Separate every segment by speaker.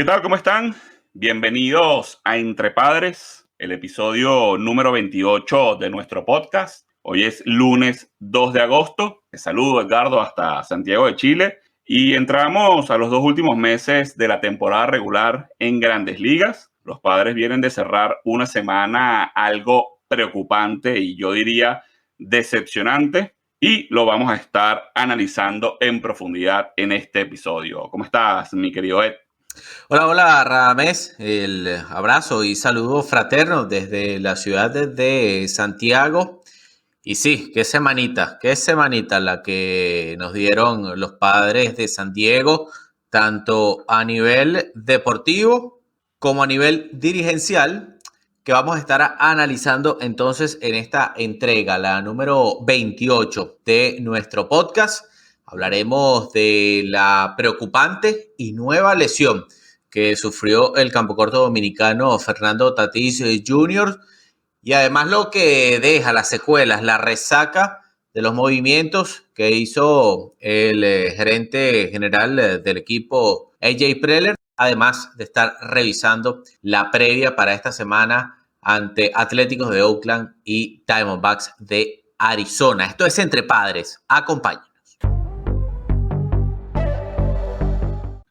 Speaker 1: ¿Qué tal? ¿Cómo están? Bienvenidos a Entre Padres, el episodio número 28 de nuestro podcast. Hoy es lunes 2 de agosto. Te saludo, Edgardo, hasta Santiago de Chile. Y entramos a los dos últimos meses de la temporada regular en Grandes Ligas. Los Padres vienen de cerrar una semana algo preocupante y yo diría decepcionante. Y lo vamos a estar analizando en profundidad en este episodio. ¿Cómo estás, mi querido Ed?
Speaker 2: Hola, hola Radamés, el abrazo y saludo fraterno desde la ciudad de Santiago. Y sí, qué semanita la que nos dieron los Padres de San Diego, tanto a nivel deportivo como a nivel dirigencial, que vamos a estar analizando entonces en esta entrega, la número 28 de nuestro podcast. Hablaremos de la preocupante y nueva lesión que sufrió el campocorto dominicano Fernando Tatis Jr., y además lo que deja, las secuelas, la resaca de los movimientos que hizo el gerente general del equipo, AJ Preller, además de estar revisando la previa para esta semana ante Atléticos de Oakland y Diamondbacks de Arizona. Esto es Entre Padres. Acompáñenos.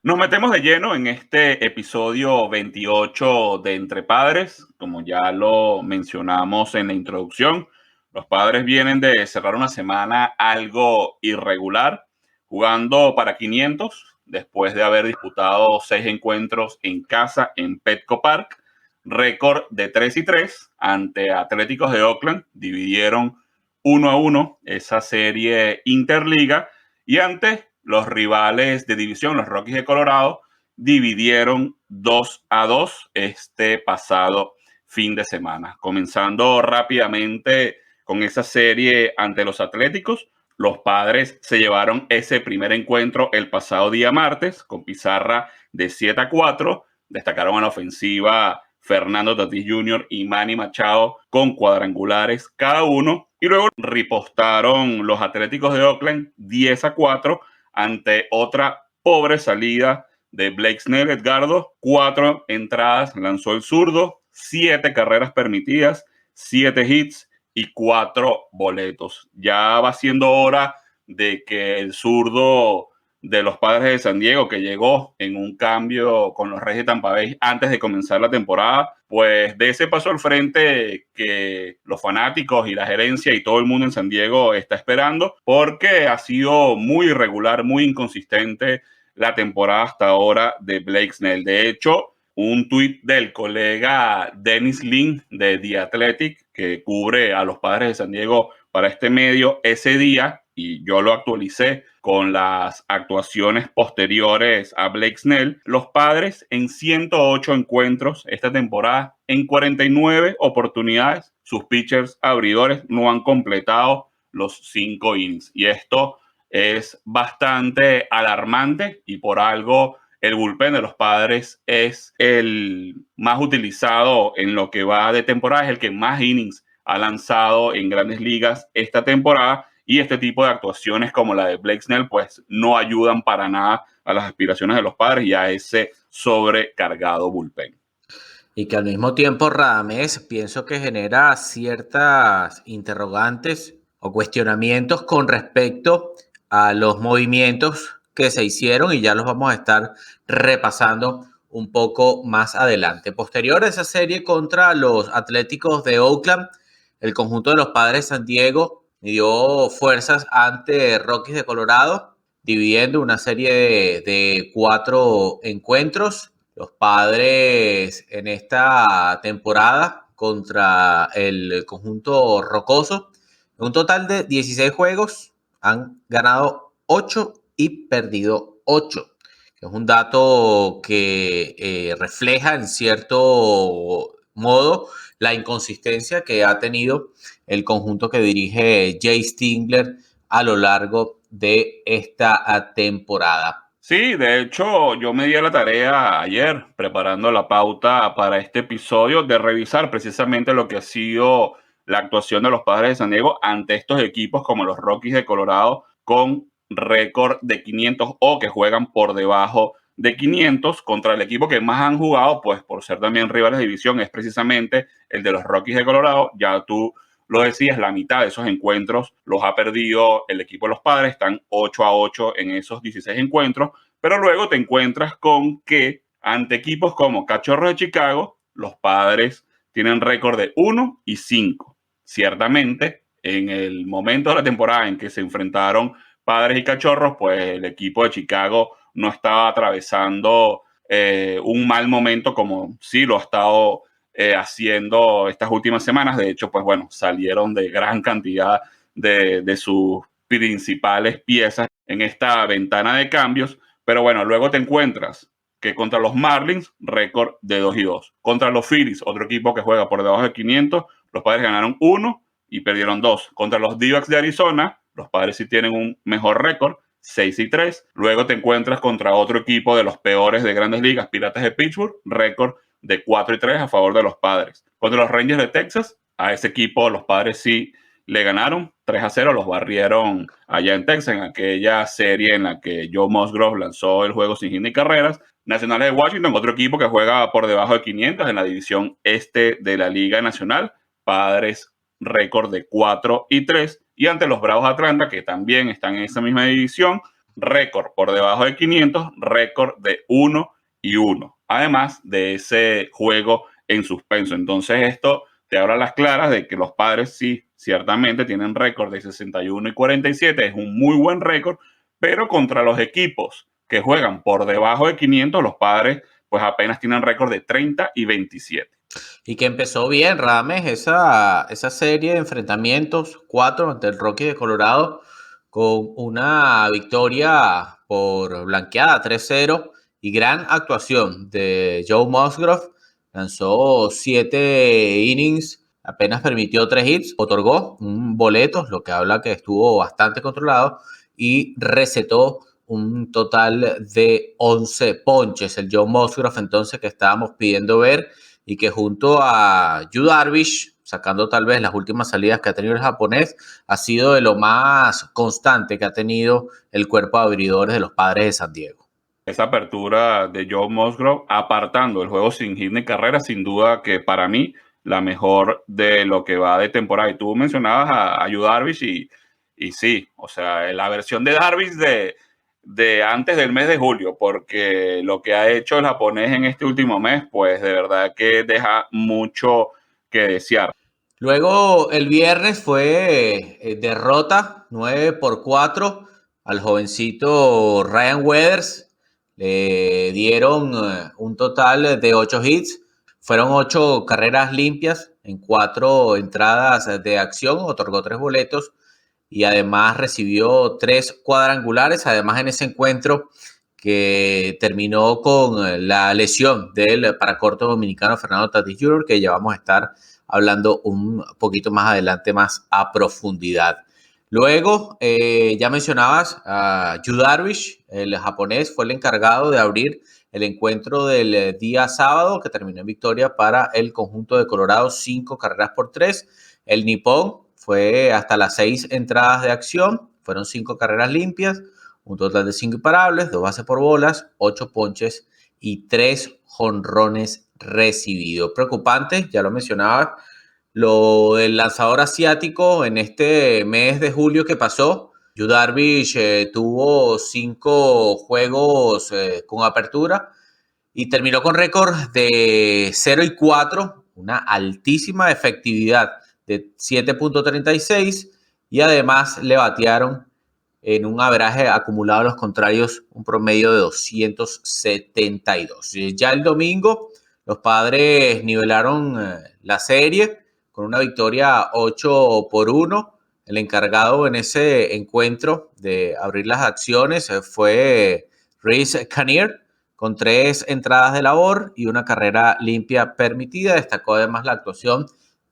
Speaker 1: Nos metemos de lleno en este episodio 28 de Entre Padres. Como ya lo mencionamos en la introducción, los Padres vienen de cerrar una semana algo irregular, jugando para 500 después de haber disputado 6 encuentros en casa en Petco Park, récord de 3-3 ante Atléticos de Oakland. Dividieron 1-1 esa serie interliga y ante los rivales de división, los Rockies de Colorado, dividieron 2-2 este pasado fin de semana. Comenzando rápidamente con esa serie ante los Atléticos, los Padres se llevaron ese primer encuentro el pasado día martes con pizarra de 7-4. Destacaron en la ofensiva Fernando Tatis Jr. y Manny Machado con cuadrangulares cada uno. Y luego ripostaron los Atléticos de Oakland 10-4 ante otra pobre salida de Blake Snell. Edgardo, 4 entradas lanzó el zurdo, 7 carreras permitidas, 7 hits y 4 boletos. Ya va siendo hora de que el zurdo de los Padres de San Diego, que llegó en un cambio con los Reyes de Tampa Bay antes de comenzar la temporada, pues de ese paso al frente que los fanáticos y la gerencia y todo el mundo en San Diego está esperando, porque ha sido muy irregular, muy inconsistente la temporada hasta ahora de Blake Snell. De hecho, un tuit del colega Dennis Lin de The Athletic, que cubre a los Padres de San Diego para este medio, ese día, y yo lo actualicé con las actuaciones posteriores a Blake Snell, los Padres en 108 encuentros esta temporada, en 49 oportunidades, sus pitchers abridores no han completado los 5 innings. Y esto es bastante alarmante y por algo el bullpen de los Padres es el más utilizado en lo que va de temporada, es el que más innings ha lanzado en Grandes Ligas esta temporada. Y este tipo de actuaciones como la de Blake Snell pues no ayudan para nada a las aspiraciones de los Padres y a ese sobrecargado bullpen.
Speaker 2: Y que al mismo tiempo, Radamés, pienso que genera ciertas interrogantes o cuestionamientos con respecto a los movimientos que se hicieron, y ya los vamos a estar repasando un poco más adelante. Posterior a esa serie contra los Atléticos de Oakland, el conjunto de los Padres de San Diego midió fuerzas ante Rockies de Colorado, dividiendo una serie de 4 encuentros. Los Padres en esta temporada contra el conjunto rocoso, en un total de 16 juegos, han ganado 8 y perdido 8, que es un dato que refleja en cierto modo la inconsistencia que ha tenido el conjunto que dirige Jay Stingler a lo largo de esta temporada.
Speaker 1: Sí, de hecho, yo me di a la tarea ayer, preparando la pauta para este episodio, de revisar precisamente lo que ha sido la actuación de los Padres de San Diego ante estos equipos como los Rockies de Colorado, con récord de 500 o que juegan por debajo de 500 contra el equipo que más han jugado, pues por ser también rivales de división, es precisamente el de los Rockies de Colorado. Ya tú lo decías, la mitad de esos encuentros los ha perdido el equipo de los Padres, están 8-8 en esos 16 encuentros, pero luego te encuentras con que ante equipos como Cachorros de Chicago, los Padres tienen récord de 1-5. Ciertamente, en el momento de la temporada en que se enfrentaron Padres y Cachorros, pues el equipo de Chicago no estaba atravesando un mal momento como sí lo ha estado haciendo estas últimas semanas. De hecho, pues bueno, salieron de gran cantidad de sus principales piezas en esta ventana de cambios. Pero bueno, luego te encuentras que contra los Marlins, récord de 2-2. Contra los Phillies, otro equipo que juega por debajo de 500, los Padres ganaron 1 y perdieron 2. Contra los D-backs de Arizona, los Padres sí tienen un mejor récord, 6-3. Luego te encuentras contra otro equipo de los peores de Grandes Ligas, Piratas de Pittsburgh, récord de 4-3 a favor de los Padres. Contra los Rangers de Texas, a ese equipo los Padres sí le ganaron 3-0, los barrieron allá en Texas, en aquella serie en la que Joe Musgrove lanzó el juego sin hit ni carreras. Nacionales de Washington, otro equipo que juega por debajo de 500 en la división este de la Liga Nacional. Padres, récord de 4-3. Y ante los Bravos de Atlanta, que también están en esa misma división, récord por debajo de 500, récord de 1-1. Además de ese juego en suspenso. Entonces esto te habla a las claras de que los Padres sí, ciertamente tienen récord de 61-47, es un muy buen récord, pero contra los equipos que juegan por debajo de 500, los Padres pues apenas tienen récord de 30-27.
Speaker 2: Y que empezó bien, Rames, esa serie de enfrentamientos, 4 ante el Rockies de Colorado, con una victoria por blanqueada, 3-0, y gran actuación de Joe Musgrove. Lanzó 7 innings, apenas permitió 3 hits, otorgó un boleto, lo que habla que estuvo bastante controlado, y recetó un total de 11 ponches. El Joe Musgrove entonces que estábamos pidiendo ver, y que junto a Yu Darvish, sacando tal vez las últimas salidas que ha tenido el japonés, ha sido de lo más constante que ha tenido el cuerpo de abridores de los Padres de San Diego.
Speaker 1: Esa apertura de Joe Musgrove, apartando el juego sin hit ni carrera, sin duda que para mí la mejor de lo que va de temporada. Y tú mencionabas a Yu Darvish y sí, o sea, la versión de Darvish de antes del mes de julio, porque lo que ha hecho el japonés en este último mes, pues de verdad que deja mucho que desear.
Speaker 2: Luego el viernes fue derrota 9-4 al jovencito Ryan Weathers. Le dieron un total de 8 hits. Fueron 8 carreras limpias en 4 entradas de acción. Otorgó 3 boletos y además recibió 3 cuadrangulares. Además, en ese encuentro que terminó con la lesión del paracorto dominicano Fernando Tatis Jr., que ya vamos a estar hablando un poquito más adelante, más a profundidad. Luego, ya mencionabas a Yu Darvish, el japonés, fue el encargado de abrir el encuentro del día sábado, que terminó en victoria para el conjunto de Colorado, 5-3. El nipón fue hasta las 6 entradas de acción, fueron 5 carreras limpias, un total de 5 imparables, 2 bases por bolas, 8 ponches y 3 jonrones recibidos. Preocupante, ya lo mencionaba, lo del lanzador asiático en este mes de julio que pasó. Yu Darvish tuvo 5 juegos con apertura y terminó con récord de 0-4, una altísima efectividad de 7.36, y además le batearon en un averaje acumulado a los contrarios un promedio de 272. Ya el domingo los Padres nivelaron la serie con una victoria 8-1. El encargado en ese encuentro de abrir las acciones fue Rhys Kanier, con 3 entradas de labor y una carrera limpia permitida. Destacó además la actuación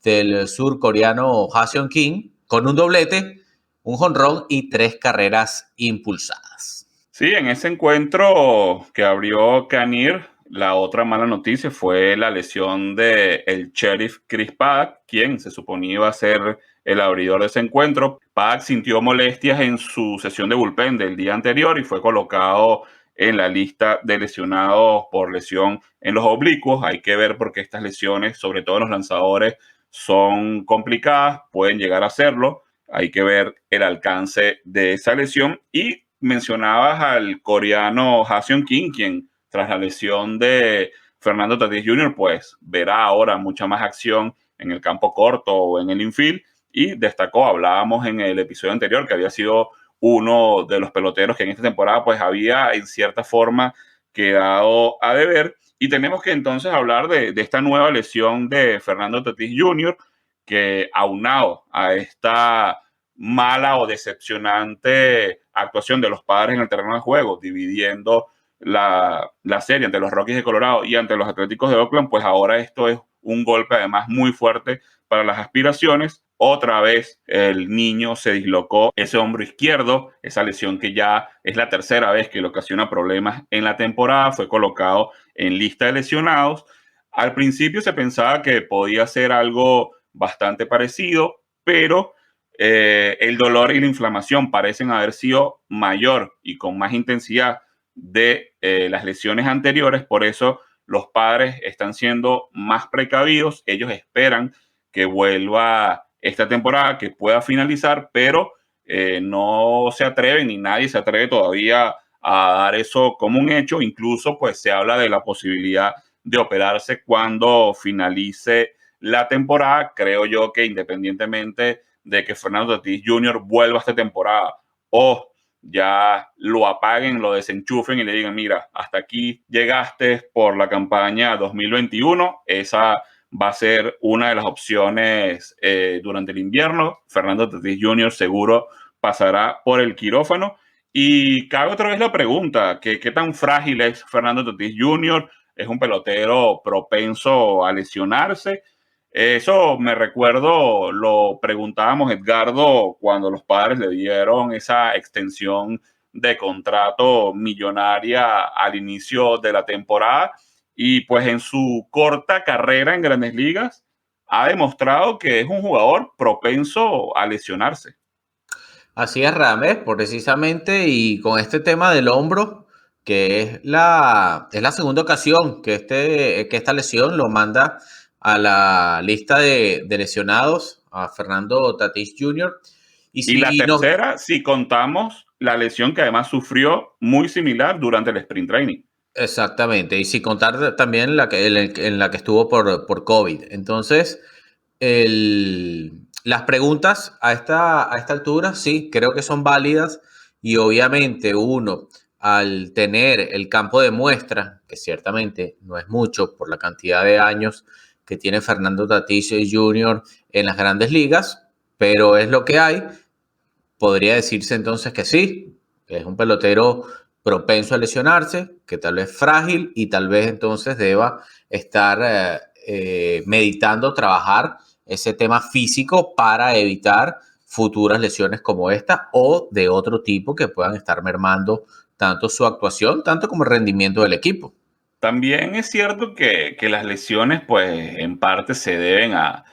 Speaker 2: del surcoreano Ha-Seong Kim con un doblete, un jonrón y 3 carreras impulsadas.
Speaker 1: Sí, en ese encuentro que abrió Kanier, la otra mala noticia fue la lesión de el sheriff Chris Paddack, quien se suponía iba a ser el abridor de ese encuentro. Paddack sintió molestias en su sesión de bullpen del día anterior y fue colocado en la lista de lesionados por lesión en los oblicuos. Hay que ver porque estas lesiones, sobre todo en los lanzadores, son complicadas, pueden llegar a serlo. Hay que ver el alcance de esa lesión. Y mencionabas al coreano Ha-Seong Kim, quien tras la lesión de Fernando Tatis Jr., pues verá ahora mucha más acción en el campo corto o en el infield. Y destacó, hablábamos en el episodio anterior, que había sido uno de los peloteros que en esta temporada pues había en cierta forma quedado a deber. Y tenemos que entonces hablar de esta nueva lesión de Fernando Tatis Jr., que aunado a esta mala o decepcionante actuación de los Padres en el terreno de juego, dividiendo la serie ante los Rockies de Colorado y ante los Atléticos de Oakland, pues ahora esto es un golpe además muy fuerte para las aspiraciones. Otra vez el niño se dislocó ese hombro izquierdo, esa lesión que ya es la tercera vez que le ocasiona problemas en la temporada, fue colocado en lista de lesionados. Al principio se pensaba que podía ser algo bastante parecido, pero el dolor y la inflamación parecen haber sido mayor y con más intensidad de las lesiones anteriores. Por eso los Padres están siendo más precavidos. Ellos esperan que vuelva esta temporada, que pueda finalizar, pero no se atreven, ni nadie se atreve todavía a dar eso como un hecho. Incluso pues se habla de la posibilidad de operarse cuando finalice la temporada. Creo yo que independientemente de que Fernando Tatis Jr. vuelva esta temporada o ya lo apaguen, lo desenchufen y le digan, mira, hasta aquí llegaste por la campaña 2021, esa va a ser una de las opciones durante el invierno. Fernando Tatis Jr. seguro pasará por el quirófano. Y cabe otra vez la pregunta, ¿qué tan frágil es Fernando Tatis Jr.? ¿Es un pelotero propenso a lesionarse? Eso me recuerdo, lo preguntábamos Edgardo cuando los Padres le dieron esa extensión de contrato millonaria al inicio de la temporada, y pues en su corta carrera en Grandes Ligas ha demostrado que es un jugador propenso a lesionarse.
Speaker 2: Así es, Rames, precisamente, y con este tema del hombro, que es la segunda ocasión que esta lesión lo manda a la lista de lesionados a Fernando Tatis Jr.
Speaker 1: Y la tercera, si contamos la lesión que además sufrió muy similar durante el sprint training.
Speaker 2: Exactamente, y sin contar también en la que estuvo por COVID. Entonces, las preguntas a esta altura, sí, creo que son válidas, y obviamente uno, al tener el campo de muestra, que ciertamente no es mucho por la cantidad de años que tiene Fernando Tatis Jr. en las grandes ligas, pero es lo que hay, podría decirse entonces que sí, es un pelotero propenso a lesionarse, que tal vez frágil y tal vez entonces deba estar meditando trabajar ese tema físico para evitar futuras lesiones como esta o de otro tipo que puedan estar mermando tanto su actuación, tanto como el rendimiento del equipo.
Speaker 1: También es cierto que las lesiones, pues, en parte se deben a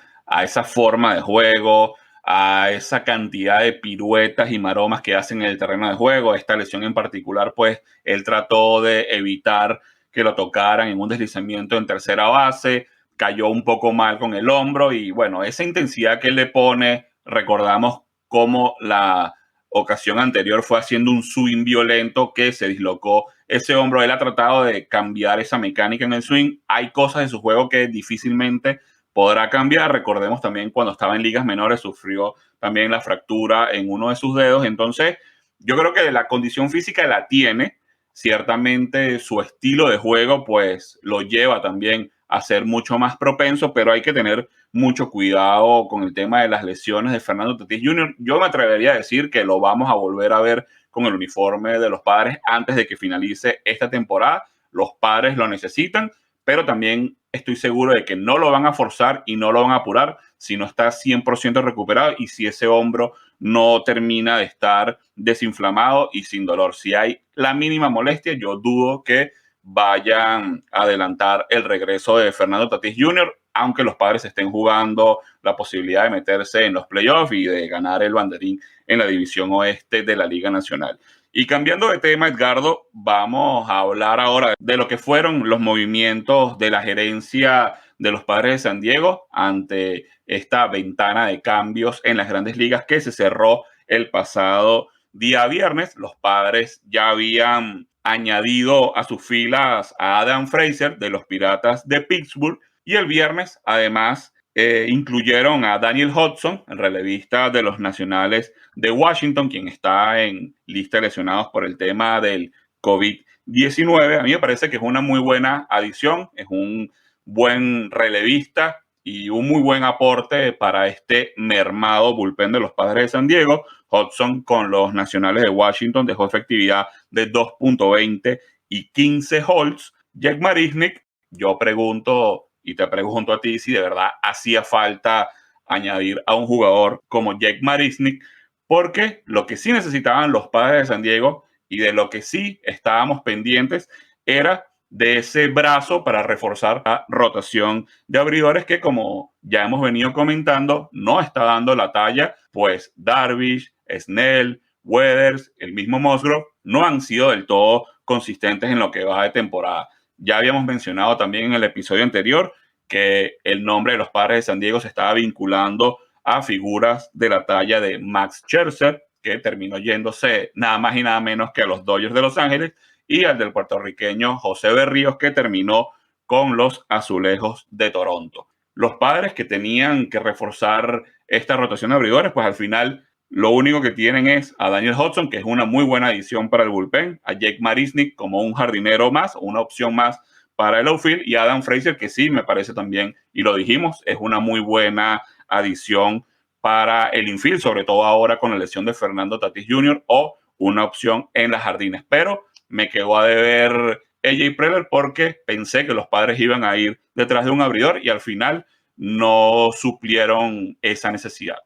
Speaker 1: esa forma de juego, a esa cantidad de piruetas y maromas que hacen en el terreno de juego. Esta lesión en particular, pues, él trató de evitar que lo tocaran en un deslizamiento en tercera base, cayó un poco mal con el hombro y, bueno, esa intensidad que él le pone, recordamos cómo la ocasión anterior fue haciendo un swing violento que se dislocó ese hombro. Él ha tratado de cambiar esa mecánica en el swing. Hay cosas en su juego que difícilmente podrá cambiar. Recordemos también cuando estaba en ligas menores sufrió también la fractura en uno de sus dedos. Entonces, yo creo que la condición física la tiene. Ciertamente su estilo de juego pues lo lleva también a ser mucho más propenso, pero hay que tener mucho cuidado con el tema de las lesiones de Fernando Tatis Jr. Yo me atrevería a decir que lo vamos a volver a ver con el uniforme de los Padres antes de que finalice esta temporada. Los Padres lo necesitan, pero también estoy seguro de que no lo van a forzar y no lo van a apurar si no está 100% recuperado y si ese hombro no termina de estar desinflamado y sin dolor. Si hay la mínima molestia, yo dudo que vayan a adelantar el regreso de Fernando Tatis Jr. aunque los Padres estén jugando la posibilidad de meterse en los playoffs y de ganar el banderín en la división oeste de la Liga Nacional. Y cambiando de tema, Edgardo, vamos a hablar ahora de lo que fueron los movimientos de la gerencia de los Padres de San Diego ante esta ventana de cambios en las grandes ligas que se cerró el pasado día viernes. Los Padres ya habían añadido a sus filas a Adam Frazier de los Piratas de Pittsburgh y el viernes además incluyeron a Daniel Hudson, el relevista de los Nacionales de Washington, quien está en lista de lesionados por el tema del COVID-19. A mí me parece que es una muy buena adición, es un buen relevista y un muy buen aporte para este mermado bullpen de los Padres de San Diego. Hudson con los Nacionales de Washington dejó efectividad de 2.20 y 15 holds. Jake Marisnick, yo pregunto y te pregunto a ti si de verdad hacía falta añadir a un jugador como Jake Marisnick, porque lo que sí necesitaban los Padres de San Diego y de lo que sí estábamos pendientes era de ese brazo para reforzar la rotación de abridores que, como ya hemos venido comentando, no está dando la talla, pues Darvish, Snell, Weathers, el mismo Musgrove, no han sido del todo consistentes en lo que va de temporada. Ya habíamos mencionado también en el episodio anterior que el nombre de los Padres de San Diego se estaba vinculando a figuras de la talla de Max Scherzer, que terminó yéndose nada más y nada menos que a los Dodgers de Los Ángeles, y al del puertorriqueño José Berríos, que terminó con los Azulejos de Toronto. Los Padres que tenían que reforzar esta rotación de abridores, pues al final lo único que tienen es a Daniel Hudson, que es una muy buena adición para el bullpen, a Jake Marisnick como un jardinero más, una opción más para el outfield, y a Adam Frazier, que sí me parece también, y lo dijimos, es una muy buena adición para el infield, sobre todo ahora con la lesión de Fernando Tatis Jr. o una opción en las jardines. Pero me quedó a deber AJ Preller porque pensé que los Padres iban a ir detrás de un abridor y al final no suplieron esa necesidad.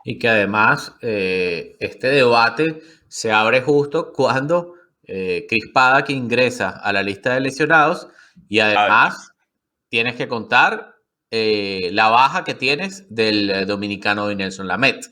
Speaker 2: Y que además este debate se abre justo cuando Chris Paddack ingresa a la lista de lesionados y además tienes que contar la baja que tienes del dominicano Dinelson Lamet.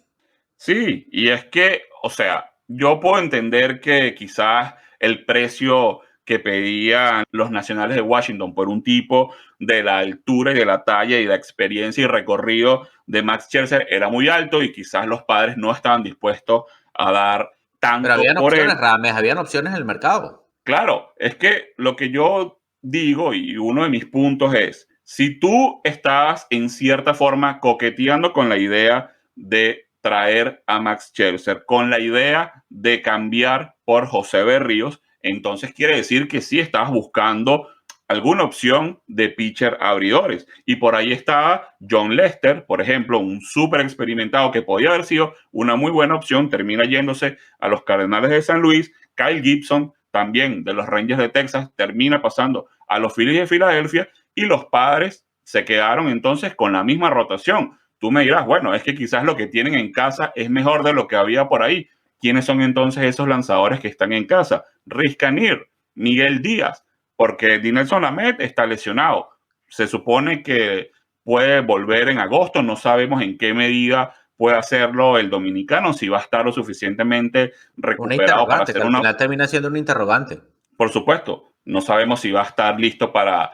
Speaker 1: Sí, y es que, o sea, yo puedo entender que quizás el precio que pedían los Nacionales de Washington por un tipo de la altura y de la talla y la experiencia y recorrido de Max Scherzer era muy alto y quizás los Padres no estaban dispuestos a dar tanto
Speaker 2: Pero habían
Speaker 1: por
Speaker 2: opciones,
Speaker 1: él.
Speaker 2: Rames, habían opciones en el mercado.
Speaker 1: Claro, es que lo que yo digo y uno de mis puntos es, si tú estabas en cierta forma coqueteando con la idea de traer a Max Scherzer, con la idea de cambiar por José Berríos, entonces quiere decir que sí estabas buscando alguna opción de pitcher abridores. Y por ahí estaba John Lester, por ejemplo, un súper experimentado que podía haber sido una muy buena opción, termina yéndose a los Cardenales de San Luis. Kyle Gibson, también de los Rangers de Texas, termina pasando a los Phillies de Filadelfia y los Padres se quedaron entonces con la misma rotación. Tú me dirás, bueno, es que quizás lo que tienen en casa es mejor de lo que había por ahí. ¿Quiénes son entonces esos lanzadores que están en casa? Riz Canir, Miguel Díaz, porque Dinelson Lamet está lesionado. Se supone que puede volver en agosto, no sabemos en qué medida puede hacerlo el dominicano, si va a estar lo suficientemente recuperado para hacer
Speaker 2: que al final termina siendo una interrogante.
Speaker 1: Por supuesto, no sabemos si va a estar listo para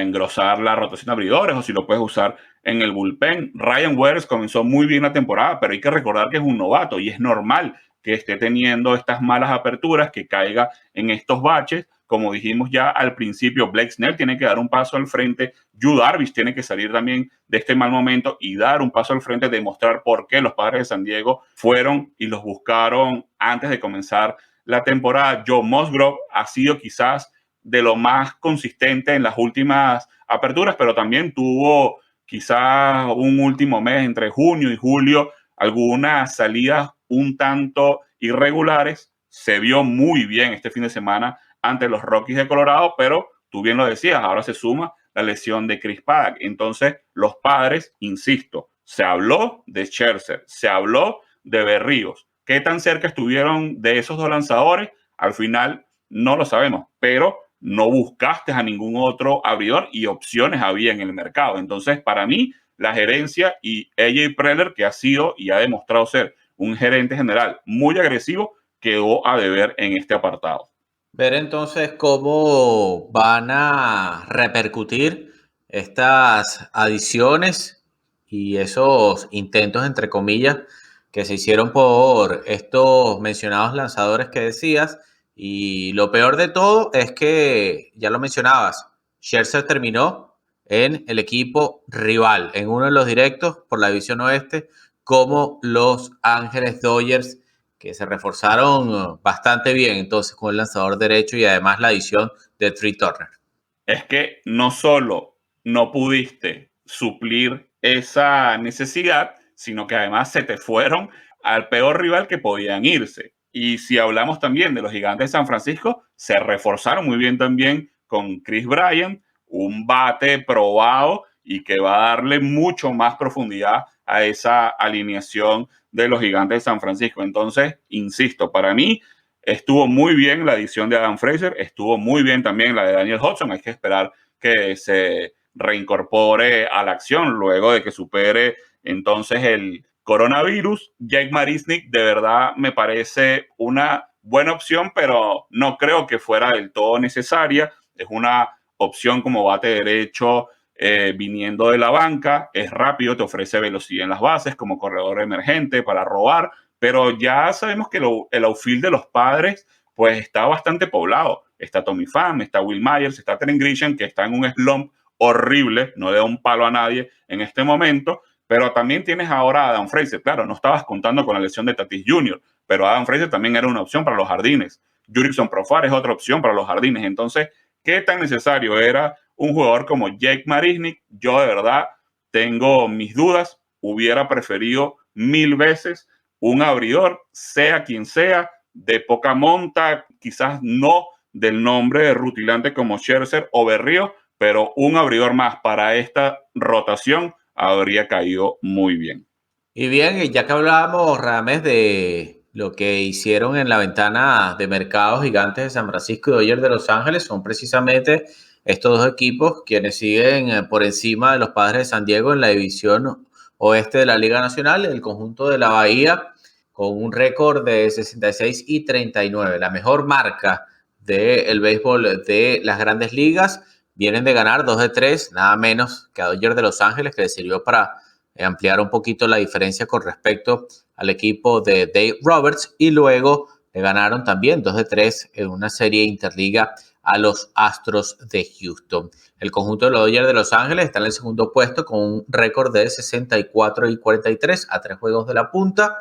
Speaker 1: engrosar la rotación de abridores o si lo puedes usar en el bullpen. Ryan Weathers comenzó muy bien la temporada, pero hay que recordar que es un novato y es normal que esté teniendo estas malas aperturas, que caiga en estos baches. Como dijimos ya al principio, Blake Snell tiene que dar un paso al frente. Yu Darvish tiene que salir también de este mal momento y dar un paso al frente, demostrar por qué los Padres de San Diego fueron y los buscaron antes de comenzar la temporada. Joe Musgrove ha sido quizás de lo más consistente en las últimas aperturas, pero también tuvo quizás un último mes entre junio y julio algunas salidas un tanto irregulares. Se vio muy bien este fin de semana ante los Rockies de Colorado, pero tú bien lo decías, ahora se suma la lesión de Chris Paddack. Entonces, los Padres, insisto, se habló de Scherzer, se habló de Berríos. ¿Qué tan cerca estuvieron de esos dos lanzadores? Al final no lo sabemos, pero no buscaste a ningún otro abridor y opciones había en el mercado. Entonces, para mí, la gerencia y AJ Preller, que ha sido y ha demostrado ser un gerente general muy agresivo, quedó a deber en este apartado.
Speaker 2: Ver entonces cómo van a repercutir estas adiciones y esos intentos, entre comillas, que se hicieron por estos mencionados lanzadores que decías. Y lo peor de todo es que, ya lo mencionabas, Scherzer terminó en el equipo rival, en uno de los directos por la división oeste, como Los Ángeles Dodgers, que se reforzaron bastante bien entonces con el lanzador derecho y además la adición de Trea Turner.
Speaker 1: Es que no solo no pudiste suplir esa necesidad, sino que además se te fueron al peor rival que podían irse. Y si hablamos también de los Gigantes de San Francisco, se reforzaron muy bien también con Chris Bryant, un bate probado y que va a darle mucho más profundidad a esa alineación de los Gigantes de San Francisco. Entonces, insisto, para mí estuvo muy bien la edición de Adam Frazier, estuvo muy bien también la de Daniel Hudson. Hay que esperar que se reincorpore a la acción luego de que supere entonces el coronavirus. Jake Marisnick de verdad me parece una buena opción, pero no creo que fuera del todo necesaria. Es una opción como bate derecho viniendo de la banca, es rápido, te ofrece velocidad en las bases como corredor emergente para robar, pero ya sabemos que el outfield de los Padres pues está bastante poblado. Está Tommy Pham, está Will Myers, está Trent Grisham, que está en un slump horrible, no le da un palo a nadie en este momento, pero también tienes ahora a Adam Frazier. Claro, no estabas contando con la lesión de Tatis Jr., pero Adam Frazier también era una opción para los jardines. Jurickson Profar es otra opción para los jardines. Entonces, ¿qué tan necesario era un jugador como Jake Marisnick? Yo de verdad tengo mis dudas. Hubiera preferido 1000 veces un abridor, sea quien sea, de poca monta, quizás no del nombre de rutilante como Scherzer o Berrío, pero un abridor más para esta rotación habría caído muy bien.
Speaker 2: Y bien, ya que hablábamos, Rames, de lo que hicieron en la ventana de mercados Gigantes de San Francisco y Dodgers de Los Ángeles, son precisamente estos dos equipos quienes siguen por encima de los Padres de San Diego en la división oeste de la Liga Nacional, el conjunto de la Bahía, con un récord de 66 y 39, la mejor marca del béisbol de las grandes ligas. Vienen de ganar 2 de 3, nada menos que a Dodgers de Los Ángeles, que les sirvió para ampliar un poquito la diferencia con respecto al equipo de Dave Roberts, y luego le ganaron también 2 de 3 en una serie interliga a los Astros de Houston. El conjunto de los Dodgers de Los Ángeles está en el segundo puesto con un récord de 64 y 43 a 3 juegos de la punta.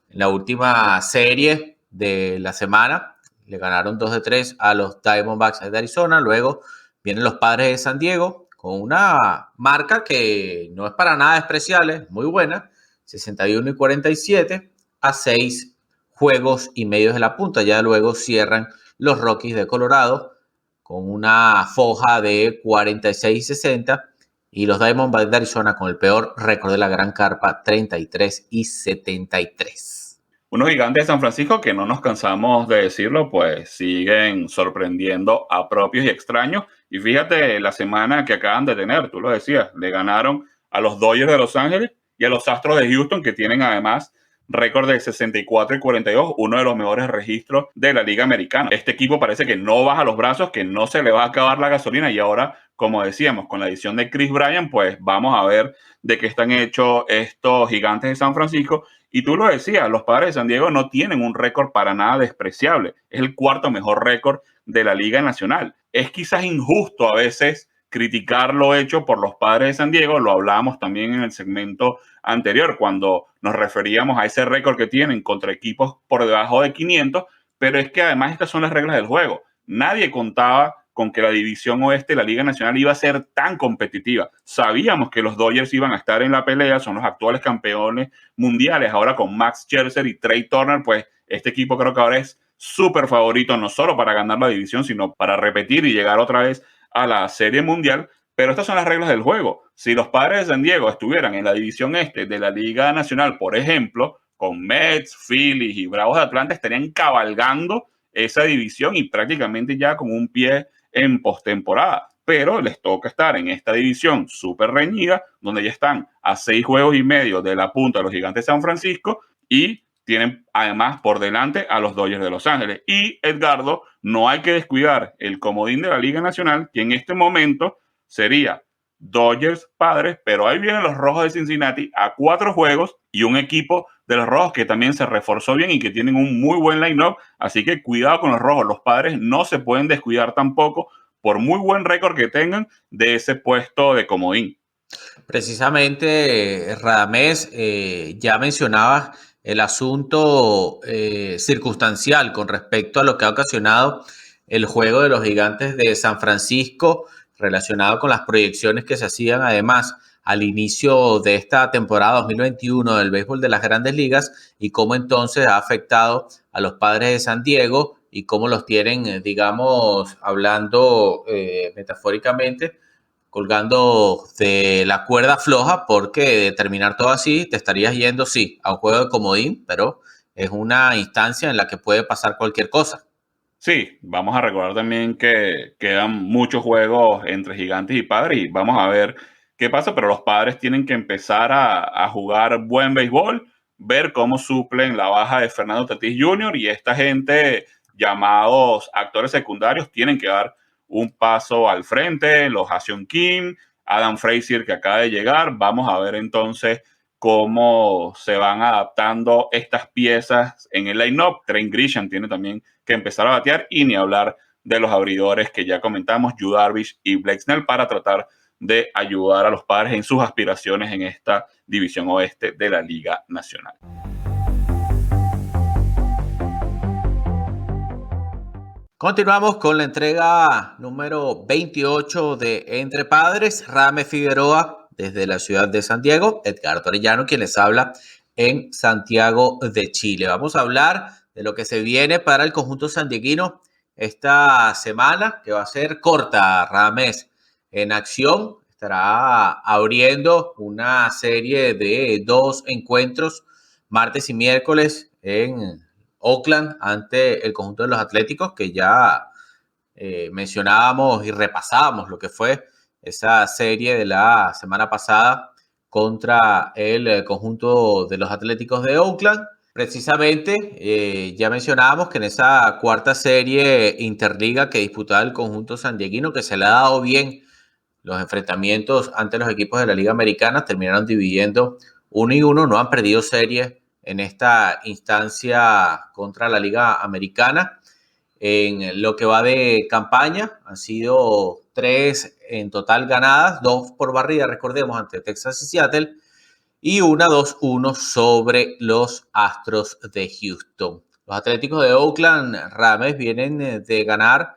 Speaker 2: En la última serie de la semana le ganaron 2 de 3 a los Diamondbacks de Arizona. Luego vienen los Padres de San Diego con una marca que no es para nada despreciable, muy buena, 61 y 47 a 6 juegos y medio de la punta. Ya luego cierran los Rockies de Colorado con una foja de 46 y 60, y los Diamondbacks de Arizona con el peor récord de la Gran Carpa, 33 y 73.
Speaker 1: Unos Gigantes de San Francisco que no nos cansamos de decirlo, pues siguen sorprendiendo a propios y extraños. Y fíjate la semana que acaban de tener, tú lo decías, le ganaron a los Dodgers de Los Ángeles y a los Astros de Houston, que tienen además récord de 64 y 42, uno de los mejores registros de la Liga Americana. Este equipo parece que no baja los brazos, que no se le va a acabar la gasolina, y ahora, como decíamos, con la adición de Chris Bryant, pues vamos a ver de qué están hechos estos Gigantes de San Francisco. Y tú lo decías, los Padres de San Diego no tienen un récord para nada despreciable. Es el cuarto mejor récord de la Liga Nacional. Es quizás injusto a veces criticar lo hecho por los Padres de San Diego. Lo hablábamos también en el segmento anterior, cuando nos referíamos a ese récord que tienen contra equipos por debajo de 500, pero es que además estas son las reglas del juego. Nadie contaba con que la división oeste de la Liga Nacional iba a ser tan competitiva. Sabíamos que los Dodgers iban a estar en la pelea, son los actuales campeones mundiales. Ahora con Max Scherzer y Trea Turner, pues este equipo creo que ahora es súper favorito, no solo para ganar la división, sino para repetir y llegar otra vez a la Serie Mundial. Pero estas son las reglas del juego. Si los Padres de San Diego estuvieran en la división este de la Liga Nacional, por ejemplo, con Mets, Phillies y Bravos de Atlanta, estarían cabalgando esa división y prácticamente ya con un pie en postemporada, pero les toca estar en esta división súper reñida, donde ya están a 6 juegos y medio de la punta de los Gigantes de San Francisco y tienen además por delante a los Dodgers de Los Ángeles. Y Edgardo, no hay que descuidar el comodín de la Liga Nacional, que en este momento sería Dodgers Padres, pero ahí vienen los Rojos de Cincinnati a 4 juegos y un equipo de los Rojos que también se reforzó bien y que tienen un muy buen line-up, así que cuidado con los Rojos. Los Padres no se pueden descuidar tampoco por muy buen récord que tengan de ese puesto de comodín.
Speaker 2: Precisamente, Radamés, ya mencionabas el asunto circunstancial con respecto a lo que ha ocasionado el juego de los Gigantes de San Francisco, relacionado con las proyecciones que se hacían además al inicio de esta temporada 2021 del béisbol de las Grandes Ligas, y cómo entonces ha afectado a los Padres de San Diego y cómo los tienen, digamos, hablando metafóricamente, colgando de la cuerda floja, porque de terminar todo así te estarías yendo, sí, a un juego de comodín, pero es una instancia en la que puede pasar cualquier cosa.
Speaker 1: Sí, vamos a recordar también que quedan muchos juegos entre Gigantes y Padres y vamos a ver qué pasa, pero los Padres tienen que empezar a jugar buen béisbol, ver cómo suplen la baja de Fernando Tatis Jr. y esta gente llamados actores secundarios tienen que dar un paso al frente, los Ha-Seong Kim, Adam Frazier que acaba de llegar. Vamos a ver entonces cómo se van adaptando estas piezas en el line-up. Trent Grisham tiene también que empezar a batear y ni hablar de los abridores que ya comentamos, Yu Darvish y Blake Snell, para tratar de ayudar a los Padres en sus aspiraciones en esta división oeste de la Liga Nacional.
Speaker 2: Continuamos con la entrega número 28 de Entre Padres. Radamés Figueroa desde la ciudad de San Diego, Edgardo Arellano quien les habla en Santiago de Chile. Vamos a hablar de lo que se viene para el conjunto sandieguino esta semana, que va a ser corta. Radamés en acción estará abriendo una serie de 2 encuentros, martes y miércoles, en Oakland ante el conjunto de los Atléticos, que ya mencionábamos y repasábamos lo que fue esa serie de la semana pasada contra el conjunto de los Atléticos de Oakland. Precisamente, ya mencionábamos que en esa cuarta serie interliga que disputaba el conjunto sandieguino, que se le ha dado bien los enfrentamientos ante los equipos de la Liga Americana, terminaron dividiendo 1-1, no han perdido serie en esta instancia contra la Liga Americana. En lo que va de campaña han sido 3 en total ganadas, 2 por barrida, recordemos, ante Texas y Seattle, y una 2-1 sobre los Astros de Houston. Los Atléticos de Oakland, Radamés, vienen de ganar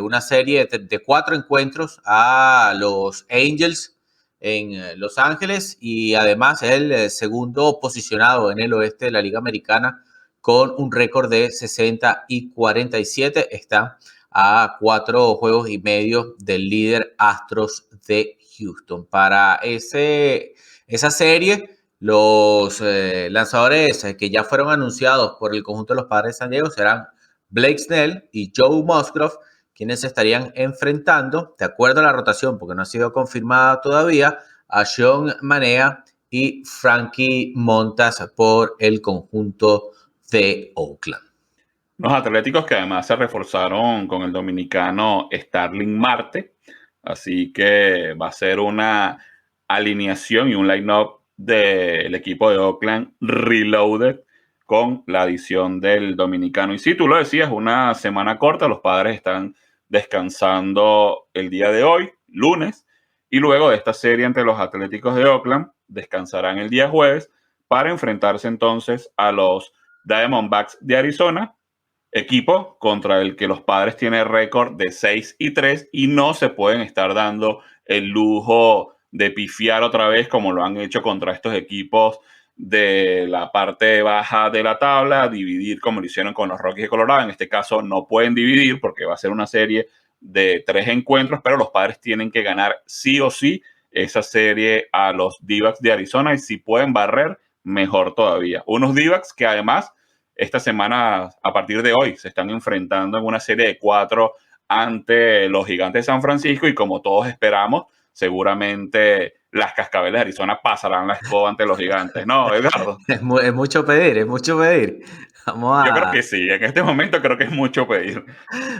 Speaker 2: una serie de 4 encuentros a los Angels en Los Ángeles, y además el segundo posicionado en el oeste de la Liga Americana con un récord de 60-47. Está a 4 juegos y medio del líder Astros de Houston. Para esa serie, los lanzadores que ya fueron anunciados por el conjunto de los Padres de San Diego serán Blake Snell y Joe Musgrove, quienes se estarían enfrentando, de acuerdo a la rotación, porque no ha sido confirmada todavía, a Sean Manaea y Frankie Montas por el conjunto de Oakland.
Speaker 1: Los Atléticos que además se reforzaron con el dominicano Starling Marte, así que va a ser una alineación y un line-up del equipo de Oakland reloaded con la adición del dominicano. Y si tú lo decías, una semana corta, los Padres están descansando el día de hoy, lunes, y luego de esta serie entre los Atléticos de Oakland, descansarán el día jueves para enfrentarse entonces a los Diamondbacks de Arizona, equipo contra el que los Padres tienen récord de 6-3 y no se pueden estar dando el lujo de pifiar otra vez como lo han hecho contra estos equipos de la parte baja de la tabla, dividir como lo hicieron con los Rockies de Colorado. En este caso no pueden dividir porque va a ser una serie de 3 encuentros, pero los Padres tienen que ganar sí o sí esa serie a los D-backs de Arizona, y si pueden barrer, mejor todavía. Unos D-backs que además esta semana, a partir de hoy, se están enfrentando en una serie de 4 ante los Gigantes de San Francisco y como todos esperamos, seguramente las Cascabeles de Arizona pasarán la escoba ante los Gigantes. ¿No, Edgardo?
Speaker 2: Es mucho pedir, es mucho pedir.
Speaker 1: Yo creo que sí, en este momento creo que es mucho pedir.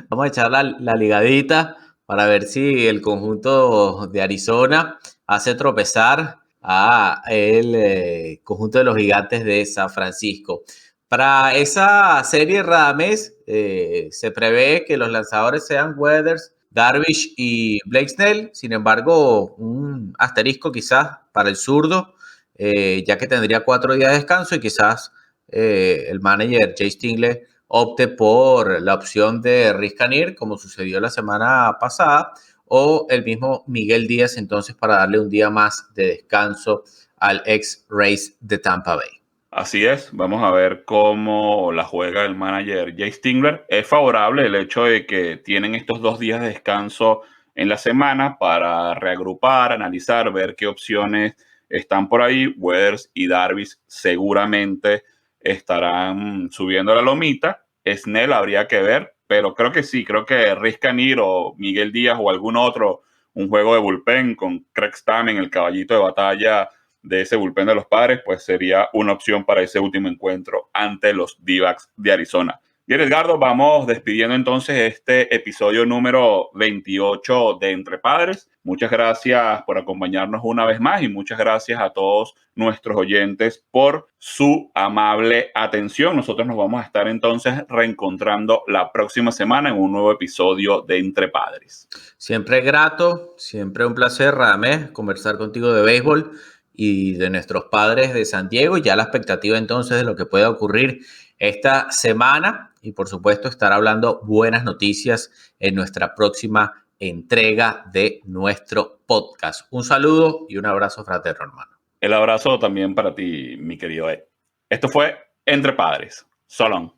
Speaker 2: Vamos a echar la ligadita para ver si el conjunto de Arizona hace tropezar a el conjunto de los Gigantes de San Francisco. Para esa serie, Radamés, se prevé que los lanzadores sean Weathers, Darvish y Blake Snell. Sin embargo, un asterisco quizás para el zurdo, ya que tendría 4 días de descanso y quizás el manager Jay Stingler opte por la opción de Riz Canir, como sucedió la semana pasada, o el mismo Miguel Díaz, entonces, para darle un día más de descanso al ex-Rays de Tampa Bay.
Speaker 1: Así es, vamos a ver cómo la juega el manager Jay Stingler. Es favorable el hecho de que tienen estos 2 días de descanso en la semana para reagrupar, analizar, ver qué opciones están por ahí. Weathers y Darvish seguramente estarán subiendo la lomita. Snell habría que ver, pero creo que sí, creo que Riz Canir o Miguel Díaz o algún otro, un juego de bullpen con Craig Stammen, el caballito de batalla de ese bullpen de los Padres, pues sería una opción para ese último encuentro ante los D-backs de Arizona. Bien, Edgardo, vamos despidiendo entonces este episodio número 28 de Entre Padres. Muchas gracias por acompañarnos una vez más y muchas gracias a todos nuestros oyentes por su amable atención. Nosotros nos vamos a estar entonces reencontrando la próxima semana en un nuevo episodio de Entre Padres.
Speaker 2: Siempre grato, siempre un placer, Radamés, conversar contigo de béisbol y de nuestros Padres de San Diego, y ya la expectativa entonces de lo que pueda ocurrir esta semana, y por supuesto estar hablando buenas noticias en nuestra próxima entrega de nuestro podcast. Un saludo y un abrazo fraterno, hermano.
Speaker 1: El abrazo también para ti, mi querido Ed. Esto fue Entre Padres. So long.